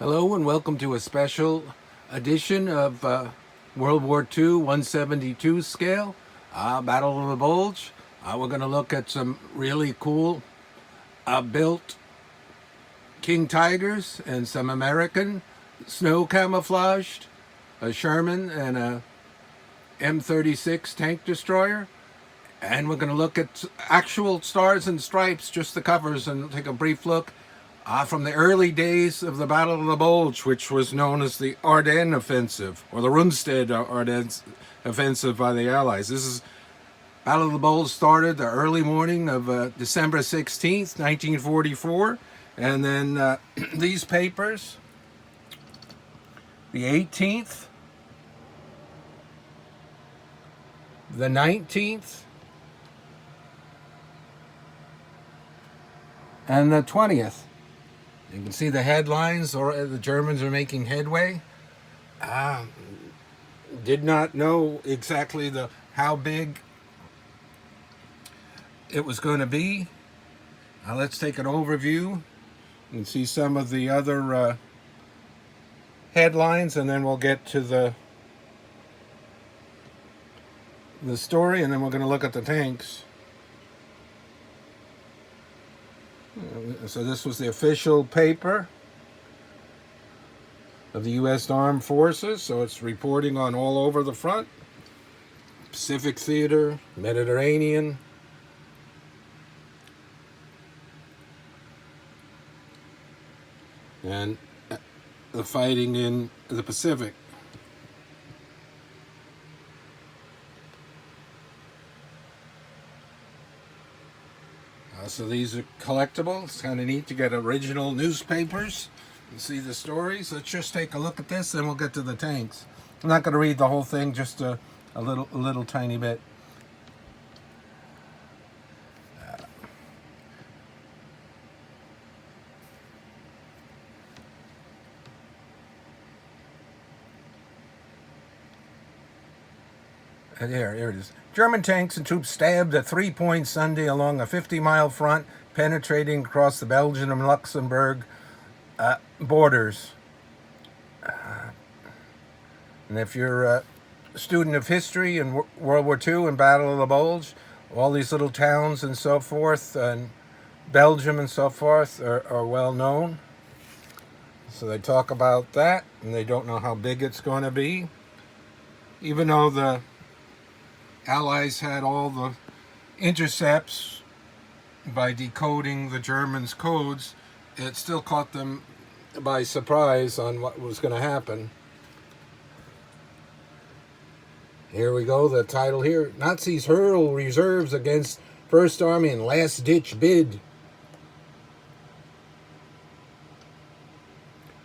Hello and welcome to a special edition of World War II 172 scale, Battle of the Bulge. We're going to look at some really cool built King Tigers and some American snow camouflaged, a Sherman and a M36 tank destroyer. And we're going to look at actual stars and stripes, just the covers, and take a brief look from the early days of the Battle of the Bulge, which was known as the Ardennes Offensive, or the Rundstedt Ardennes Offensive by the Allies. This is Battle of the Bulge started the early morning of December 16th, 1944. And then these papers, the 18th, the 19th, and the 20th. You can see the headlines, or the Germans are making headway. Did not know exactly how big it was going to be. Let's take an overview and see some of the other headlines, and then we'll get to the story, and then we're going to look at the tanks. So this was the official paper of the US Armed Forces, so it's reporting on all over the front. Pacific Theater, Mediterranean, and the fighting in the Pacific. So these are collectible. It's kind of neat to get original newspapers and see the stories. Let's just take a look at this, then we'll get to the tanks. I'm not going to read the whole thing, just a little tiny bit. Here it is. German tanks and troops stabbed at 3 points Sunday along a 50-mile front, penetrating across the Belgium and Luxembourg borders. And if you're a student of history in World War II and Battle of the Bulge, all these little towns and so forth, and Belgium and so forth, are well known. So they talk about that, and they don't know how big it's going to be. Even though the Allies had all the intercepts by decoding the Germans' codes, it still caught them by surprise on what was going to happen. Here we go, the title here. Nazis hurl reserves against First Army in last-ditch bid.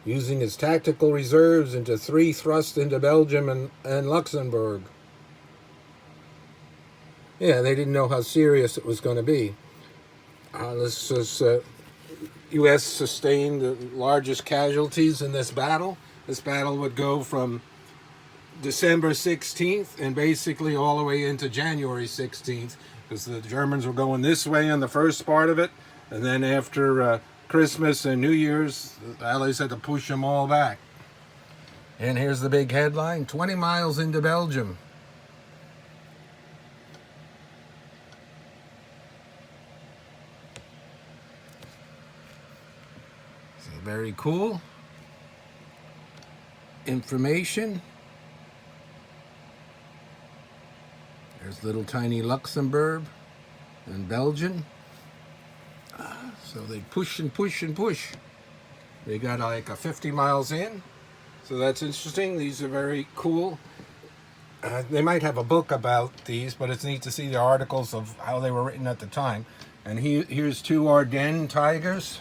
Using its tactical reserves into 3 thrust into Belgium and Luxembourg. Yeah, they didn't know how serious it was going to be. This was U.S. sustained the largest casualties in this battle. This battle would go from December 16th and basically all the way into January 16th, because the Germans were going this way in the first part of it, and then after Christmas and New Year's, the Allies had to push them all back. And here's the big headline: 20 miles into Belgium. Very cool information. There's little tiny Luxembourg and Belgium. So they push and push and push. They got like a 50 miles in. So that's interesting. These are very cool. They might have a book about these, but it's neat to see the articles of how they were written at the time. And here's 2 Ardennes Tigers.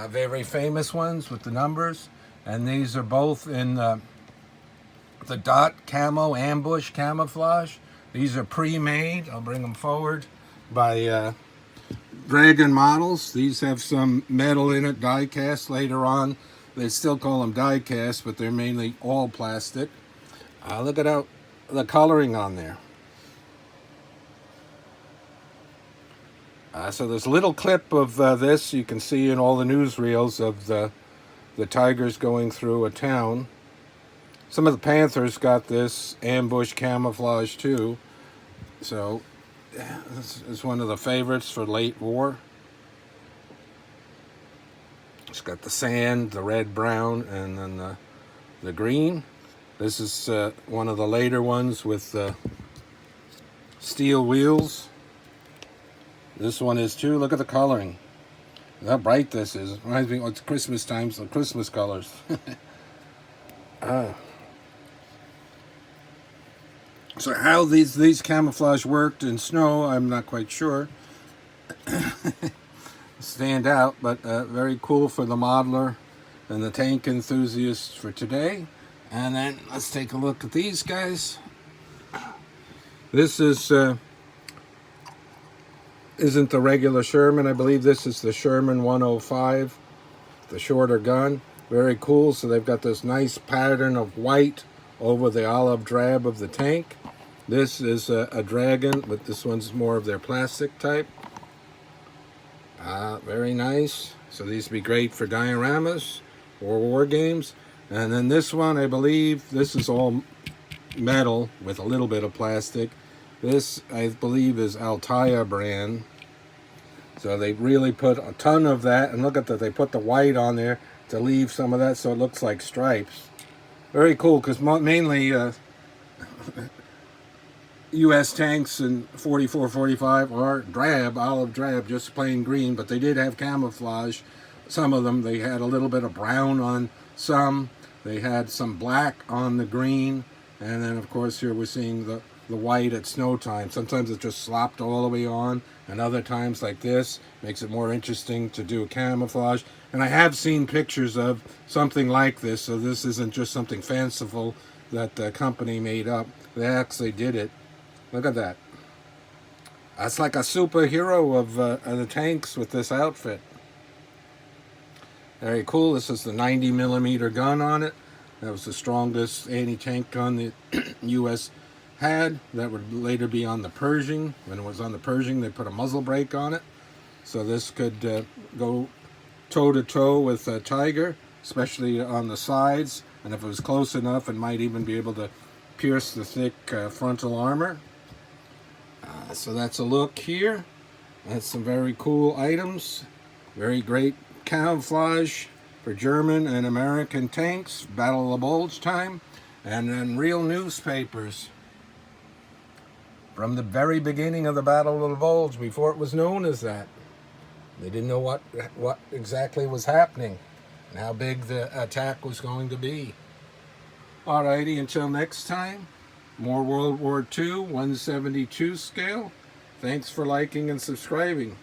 Very famous ones with the numbers, and these are both in the dot camo ambush camouflage. These are pre-made. I'll bring them forward by Dragon Models. These have some metal in it, die cast later on. They still call them die cast, but they're mainly all plastic. Look at how the coloring on there. So there's a little clip of this you can see in all the newsreels of the the tigers going through a town. Some of the Panthers got this ambush camouflage too. So this is one of the favorites for late war. It's got the sand, the red, brown, and then the green. This is one of the later ones with steel wheels. This one is too. Look at the coloring. How bright this is. It reminds me, it's Christmas time, so Christmas colors. So how these camouflage worked in snow, I'm not quite sure. Stand out, but very cool for the modeler and the tank enthusiasts for today. And then let's take a look at these guys. This is isn't the regular Sherman. I believe this is the Sherman 105, the shorter gun. Very cool. So they've got this nice pattern of white over the olive drab of the tank. This is a dragon, but this one's more of their plastic type. Very nice. So these would be great for dioramas or war games. And then this one, I believe, this is all metal with a little bit of plastic. This, I believe, is Altaia brand. So they really put a ton of that. And look at that, they put the white on there to leave some of that so it looks like stripes. Very cool, because mainly US tanks in 44, 45 are drab, olive drab, just plain green. But they did have camouflage. Some of them, they had a little bit of brown on some. They had some black on the green. And then, of course, here we're seeing the white at snow time. Sometimes it's just slopped all the way on, and other times like this makes it more interesting to do a camouflage. And I have seen pictures of something like this, so this isn't just something fanciful that the company made up. They actually did it. Look at that. That's like a superhero of the tanks with this outfit. Very cool. This is the 90mm gun on it. That was the strongest anti-tank gun the US had. That would later be on the Pershing. When it was on the Pershing, they put a muzzle brake on it. So this could go toe-to-toe with a Tiger, especially on the sides. And if it was close enough, it might even be able to pierce the thick frontal armor. So that's a look here. That's some very cool items. Very great camouflage for German and American tanks. Battle of the Bulge time. And then real newspapers. From the very beginning of the Battle of the Bulge, before it was known as that. They didn't know what exactly was happening and how big the attack was going to be. Alrighty, until next time, more World War II, 1/72 scale. Thanks for liking and subscribing.